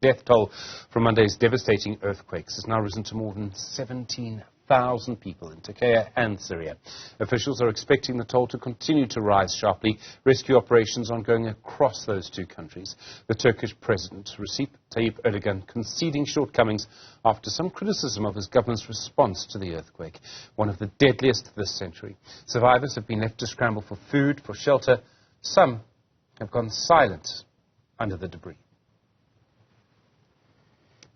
Death toll from Monday's devastating earthquakes has now risen to more than 17,000 people in Turkey and Syria. Officials are expecting the toll to continue to rise sharply. Rescue operations ongoing across those two countries. The Turkish President Recep Tayyip Erdogan conceding shortcomings after some criticism of his government's response to the earthquake, one of the deadliest this century. Survivors have been left to scramble for food, for shelter. Some have gone silent under the debris.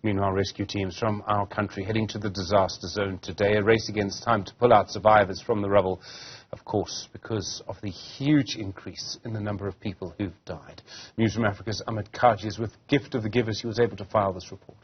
Meanwhile, rescue teams from our country heading to the disaster zone today, a race against time to pull out survivors from the rubble, of course, because of the huge increase in the number of people who've died. Newzroom Afrika's Ahmed Kajee is with Gift of the Givers. He was able to file this report.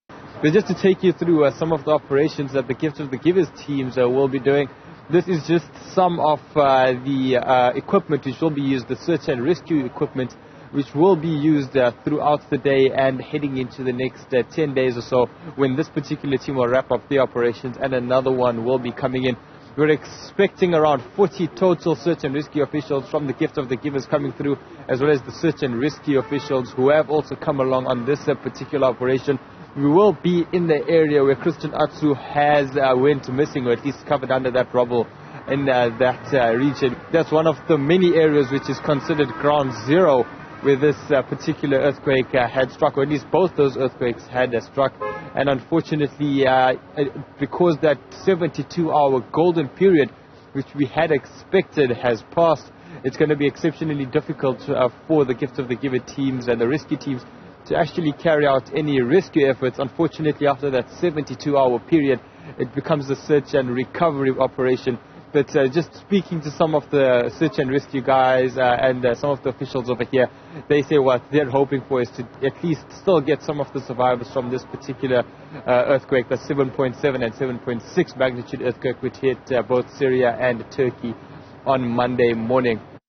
But just to take you through some of the operations that the Gift of the Givers teams will be doing, this is just some of the equipment which will be used, the search and rescue equipment, which will be used throughout the day and heading into the next 10 days or so, when this particular team will wrap up the operations and another one will be coming in. We're expecting around 40 total search and rescue officials from the Gift of the Givers coming through, as well as the search and rescue officials who have also come along on this particular operation. We will be in the area where Christian Atsu has went missing, or at least covered under that rubble in that region. That's one of the many areas which is considered ground zero where this particular earthquake had struck, or at least both those earthquakes had struck. And unfortunately, because that 72-hour golden period, which we had expected, has passed, it's going to be exceptionally difficult for the Gift of the Giver teams and the rescue teams to actually carry out any rescue efforts. Unfortunately, after that 72-hour period, it becomes a search and recovery operation. But just speaking to some of the search and rescue guys and some of the officials over here, they say what they're hoping for is to at least still get some of the survivors from this particular earthquake, the 7.7 and 7.6 magnitude earthquake which hit both Syria and Turkey on Monday morning.